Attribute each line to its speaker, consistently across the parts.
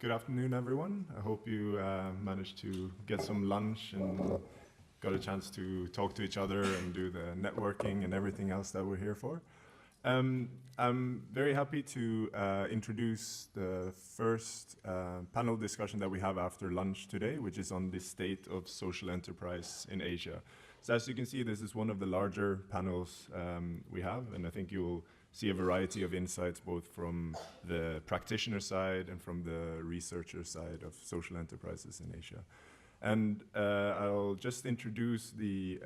Speaker 1: Good afternoon, everyone. I hope you managed to get some lunch and got a chance to talk to each other and do the networking and everything else that we're here for. I'm very happy to introduce the first panel discussion that we have after lunch today, which is on the state of social enterprise in Asia. So as you can see, this is one of the larger panels we have, and I think you'll see a variety of insights both from the practitioner side and from the researcher side of social enterprises in Asia. And I'll just introduce the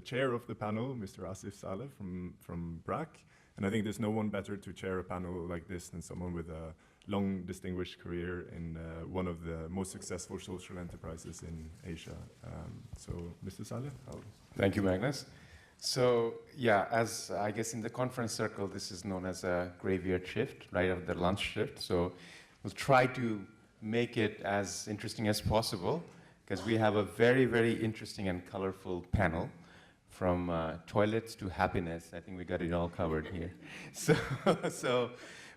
Speaker 1: chair of the panel, Mr. Asif Saleh from Brac. And I think there's no one better to chair a panel like this than someone with a long, distinguished career in one of the most successful social enterprises in Asia. So, Mr. Saleh,
Speaker 2: Thank you, Magnus. So, yeah, as I guess in the conference circle, this is known as a graveyard shift, right after the lunch shift. So we'll try to make it as interesting as possible because we have a very, very interesting and colorful panel from toilets to happiness. I think we got it all covered here. So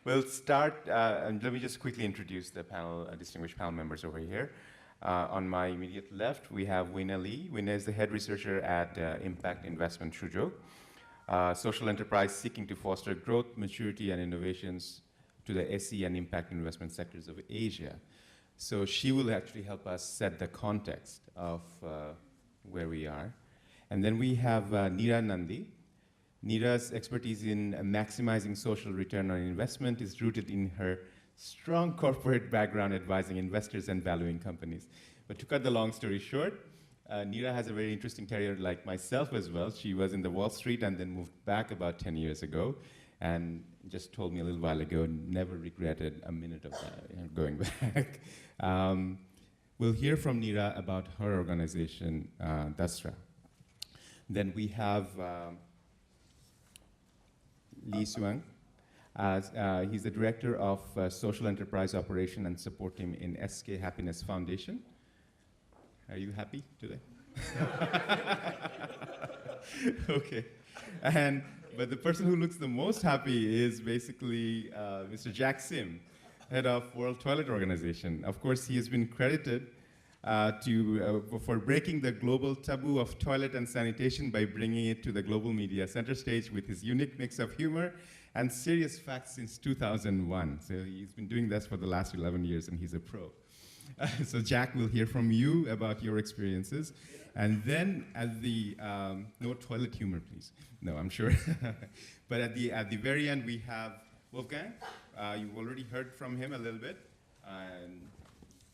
Speaker 2: we'll start, and let me just quickly introduce the panel, distinguished panel members over here. On my immediate left, we have Weina Lee. Weina is the head researcher at Impact Investment Shujog, social enterprise seeking to foster growth, maturity, and innovations to the SE and impact investment sectors of Asia. So she will actually help us set the context of where we are. And then we have Neera Nundy. Neera's expertise in maximizing social return on investment is rooted in her strong corporate background advising investors and valuing companies. But to cut the long story short, Neera has a very interesting career like myself as well. She was in the Wall Street and then moved back about 10 years ago and just told me a little while ago, never regretted a minute of that, going back. We'll hear from Neera about her organization, DASRA. Then we have Seung. He's the director of social enterprise operation and support team in SK Happiness Foundation. Are you happy today? Okay. But the person who looks the most happy is basically Mr. Jack Sim, head of World Toilet Organization. Of course, he has been credited for breaking the global taboo of toilet and sanitation by bringing it to the global media center stage with his unique mix of humor and serious facts since 2001. So he's been doing this for the last 11 years, and he's a pro. So Jack, will hear from you about your experiences. And then at the, no toilet humor, please. No, I'm sure. But at the very end, we have Wolfgang. You've already heard from him a little bit.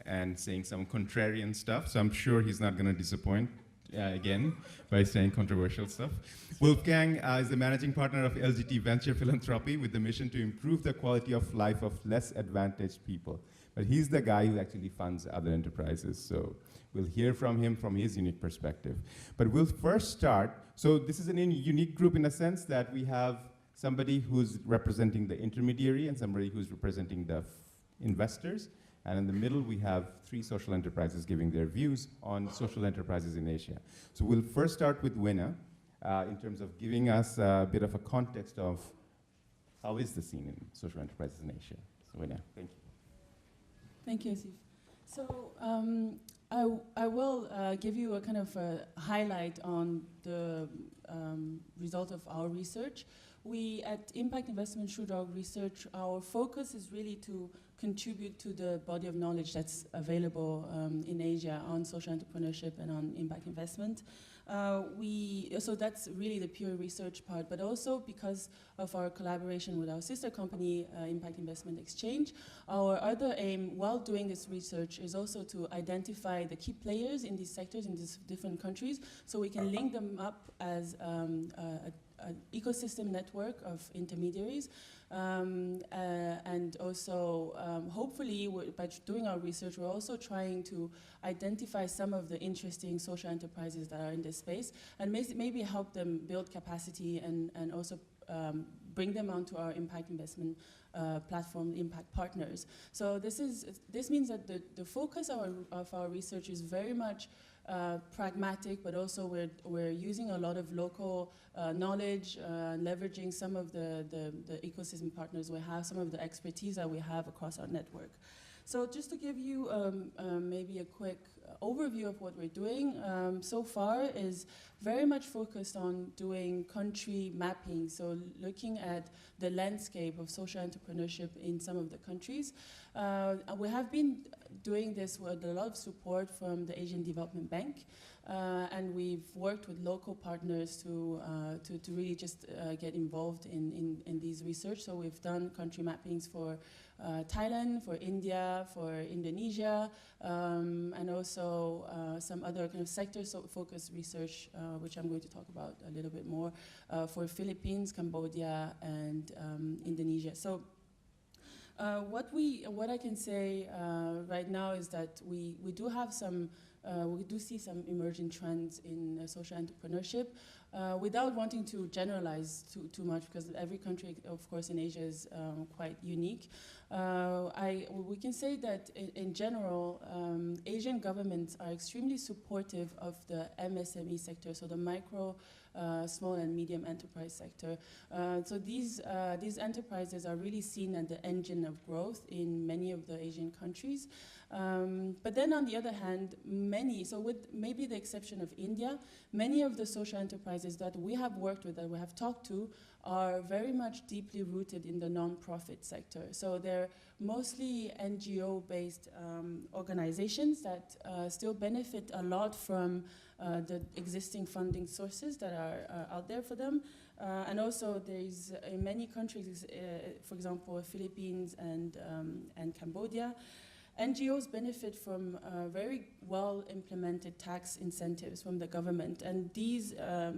Speaker 2: And saying some contrarian stuff, so I'm sure he's not going to disappoint again by saying controversial stuff. Wolfgang is the managing partner of LGT Venture Philanthropy with the mission to improve the quality of life of less advantaged people. But he's the guy who actually funds other enterprises, so we'll hear from him from his unique perspective. But we'll first start, so this is a unique group in a sense that we have somebody who's representing the intermediary and somebody who's representing the investors. And in the middle, we have three social enterprises giving their views on social enterprises in Asia. So we'll first start with Weina in terms of giving us a bit of a context of how is the scene in social enterprises in Asia. So Weina, thank you.
Speaker 3: Thank you, Asif. So I will give you a kind of a highlight on the result of our research. We at Impact Investment Shujog Research, our focus is really to contribute to the body of knowledge that's available in Asia on social entrepreneurship and on impact investment. So that's really the pure research part, but also because of our collaboration with our sister company, Impact Investment Exchange, our other aim while doing this research is also to identify the key players in these sectors in these different countries so we can link them up as an ecosystem network of intermediaries. And also, hopefully, by doing our research, we're also trying to identify some of the interesting social enterprises that are in this space and maybe help them build capacity and also bring them onto our impact investment platform, Impact Partners. So this means that the focus of our research is very much pragmatic, but also we're using a lot of local knowledge, leveraging some of the ecosystem partners we have, some of the expertise that we have across our network. So just to give you maybe a quick overview of what we're doing, so far is very much focused on doing country mapping, so looking at the landscape of social entrepreneurship in some of the countries. We have been doing this with a lot of support from the Asian Development Bank, and we've worked with local partners to really just get involved in these research. So we've done country mappings for Thailand, for India, for Indonesia, and also some other kind of sector-focused research, which I'm going to talk about a little bit more, for Philippines, Cambodia, and Indonesia. So what I can say right now is that we do have some, we do see some emerging trends in social entrepreneurship, without wanting to generalize too much, because every country, of course, in Asia is quite unique. We can say that in general, Asian governments are extremely supportive of the MSME sector, so the micro, small and medium enterprise sector. So these enterprises are really seen as the engine of growth in many of the Asian countries. But then on the other hand, so with maybe the exception of India, many of the social enterprises that we have worked with, that we have talked to, are very much deeply rooted in the non-profit sector. So they're mostly NGO-based organizations that still benefit a lot from the existing funding sources that are out there for them. And also there's in many countries, for example, Philippines and Cambodia, NGOs benefit from very well implemented tax incentives from the government, and these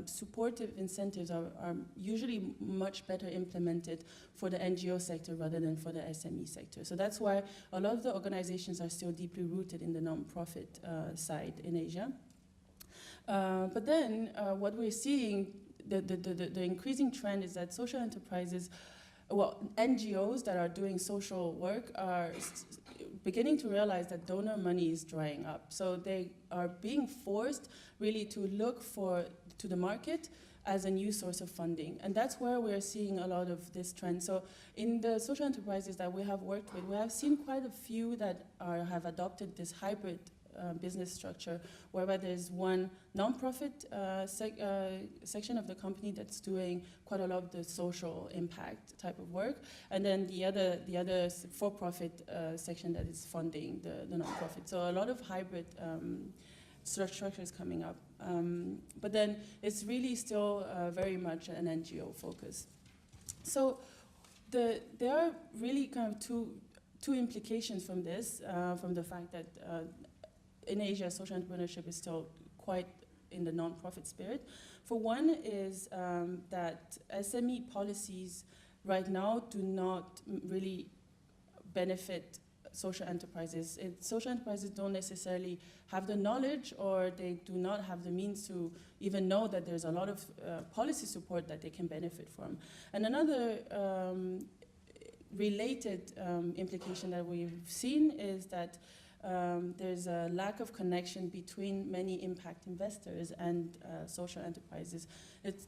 Speaker 3: supportive incentives are usually much better implemented for the NGO sector rather than for the SME sector. So that's why a lot of the organizations are still deeply rooted in the non-profit side in Asia. But then what we're seeing, the increasing trend is that social enterprises, well, NGOs that are doing social work are beginning to realize that donor money is drying up. So they are being forced really to look to the market as a new source of funding. And that's where we're seeing a lot of this trend. So in the social enterprises that we have worked with, we have seen quite a few that have adopted this hybrid business structure, whereby there's one non-profit section of the company that's doing quite a lot of the social impact type of work, and then the other for-profit section that is funding the non-profit. So a lot of hybrid structures coming up, but then it's really still very much an NGO focus. So there are really kind of two implications from this, from the fact that in Asia, social entrepreneurship is still quite in the non-profit spirit. For one is that SME policies right now do not really benefit social enterprises. Social enterprises don't necessarily have the knowledge, or they do not have the means to even know that there's a lot of policy support that they can benefit from. And another related implication that we've seen is that there's a lack of connection between many impact investors and social enterprises.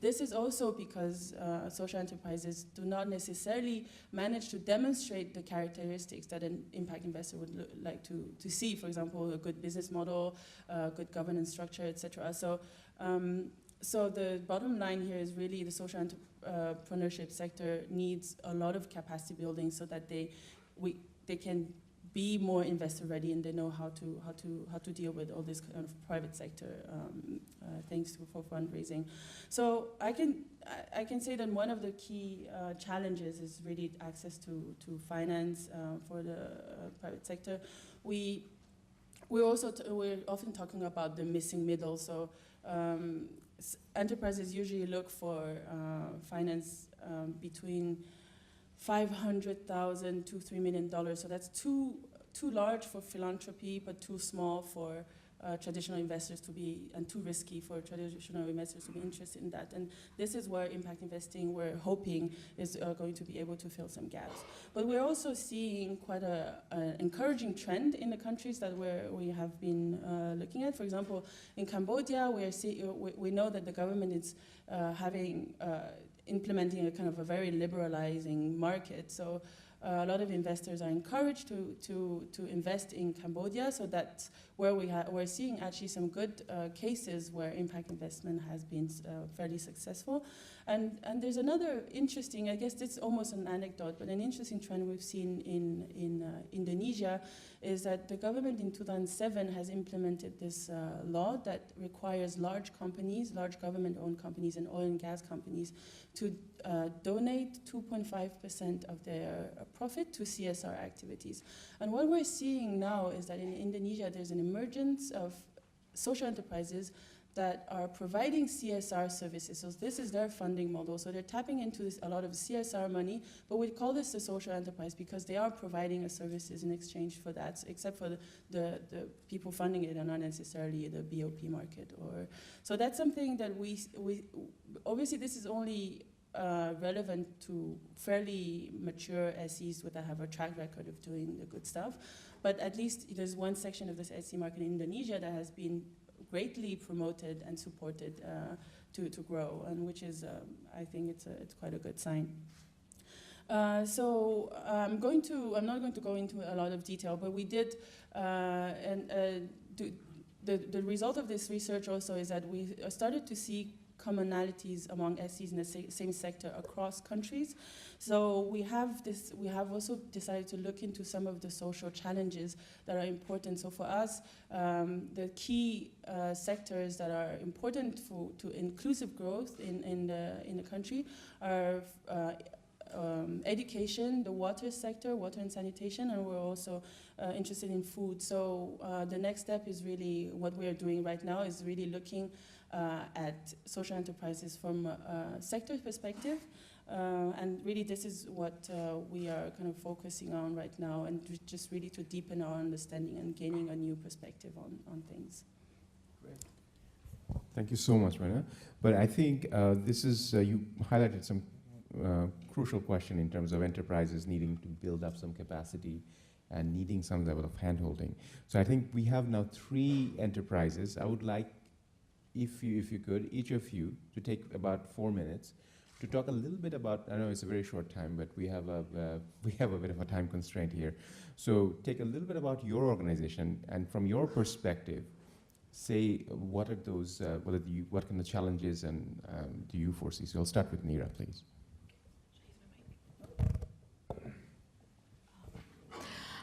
Speaker 3: This is also because social enterprises do not necessarily manage to demonstrate the characteristics that an impact investor would like to see. For example, a good business model, good governance structure, etc. So the bottom line here is really the social entrepreneurship sector needs a lot of capacity building so that they can be more investor ready, and they know how to deal with all this kind of private sector things for fundraising. So I can say that one of the key challenges is really access to finance for the private sector. We're often talking about the missing middle. So enterprises usually look for finance between $500,000 to $3 million. So that's too large for philanthropy, but too small for traditional investors to be, and too risky for traditional investors to be interested in that. And this is where impact investing, we're hoping, is going to be able to fill some gaps. But we're also seeing quite an encouraging trend in the countries that we have been looking at. For example, in Cambodia, we know that the government is implementing a kind of a very liberalizing market. So a lot of investors are encouraged to invest in Cambodia. So that's where we're seeing actually some good cases where impact investment has been fairly successful. And there's another interesting, I guess this is almost an anecdote, but an interesting trend we've seen in Indonesia is that the government in 2007 has implemented this law that requires large companies, large government-owned companies and oil and gas companies to donate 2.5% of their profit to CSR activities. And what we're seeing now is that in Indonesia there's an emergence of social enterprises that are providing CSR services. So this is their funding model. So they're tapping into a lot of CSR money, but we call this a social enterprise because they are providing services in exchange for that, except for the people funding it are not necessarily the BOP market. So that's something that we obviously this is only relevant to fairly mature SEs that have a track record of doing the good stuff. But at least there's one section of this SE market in Indonesia that has been greatly promoted and supported to grow, and which is, I think it's quite a good sign. So I'm not going to go into a lot of detail, but we did, the result of this research also is that we started to see commonalities among SEs in the same sector across countries. So we have also decided to look into some of the social challenges that are important. So for us, the key sectors that are important to inclusive growth in the country are education, the water sector, water and sanitation, and we're also interested in food. So the next step is really what we are doing right now is really looking at social enterprises from a sector perspective. And really this is what we are kind of focusing on right now, and just really to deepen our understanding and gaining a new perspective on things.
Speaker 2: Great. Thank you so much, Weina. But I think this is, you highlighted some crucial question in terms of enterprises needing to build up some capacity and needing some level of handholding. So I think we have now 3 enterprises. I would like, if you could, each of you, to take about 4 minutes to talk a little bit about, I know it's a very short time, but we have a bit of a time constraint here. So take a little bit about your organization, and from your perspective, say what are those, what kind of challenges and do you foresee? So I'll start with Neera, please.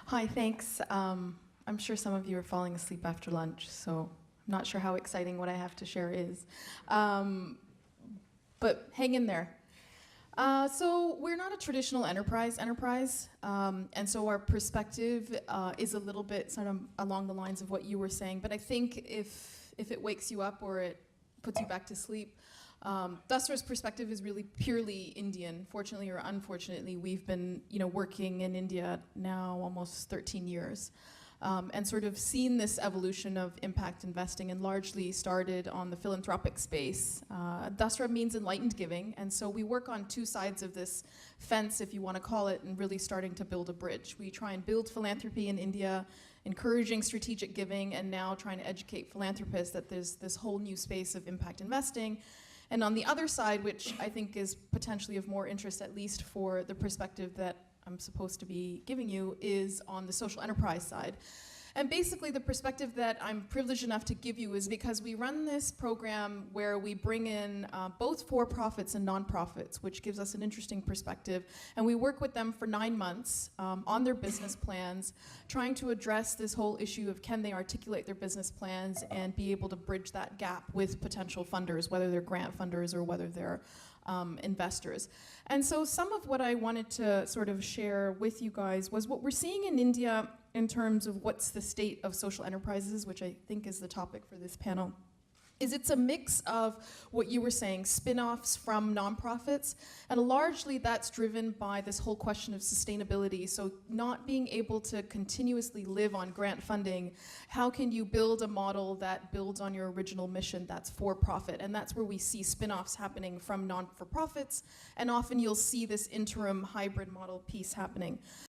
Speaker 4: Hi, thanks. I'm sure some of you are falling asleep after lunch, so I'm not sure how exciting what I have to share is. But hang in there. So we're not a traditional enterprise, and so our perspective is a little bit sort of along the lines of what you were saying. But I think if it wakes you up or it puts you back to sleep, DASRA's perspective is really purely Indian. Fortunately or unfortunately, we've been working in India now almost 13 years. And sort of seen this evolution of impact investing, and largely started on the philanthropic space. DASRA means enlightened giving, and so we work on 2 sides of this fence, if you want to call it, and really starting to build a bridge. We try and build philanthropy in India, encouraging strategic giving, and now trying to educate philanthropists that there's this whole new space of impact investing. And on the other side, which I think is potentially of more interest, at least for the perspective that I'm supposed to be giving you, is on the social enterprise side. And basically the perspective that I'm privileged enough to give you is because we run this program where we bring in both for-profits and non-profits, which gives us an interesting perspective. And we work with them for 9 months on their business plans, trying to address this whole issue of can they articulate their business plans and be able to bridge that gap with potential funders, whether they're grant funders or whether they're investors. And so some of what I wanted to sort of share with you guys was what we're seeing in India in terms of what's the state of social enterprises, which I think is the topic for this panel. is it's a mix of what you were saying, spin-offs from nonprofits, and largely that's driven by this whole question of sustainability. So not being able to continuously live on grant funding, how can you build a model that builds on your original mission that's for profit? And that's where we see spin-offs happening from non-for-profits, and often you'll see this interim hybrid model piece happening.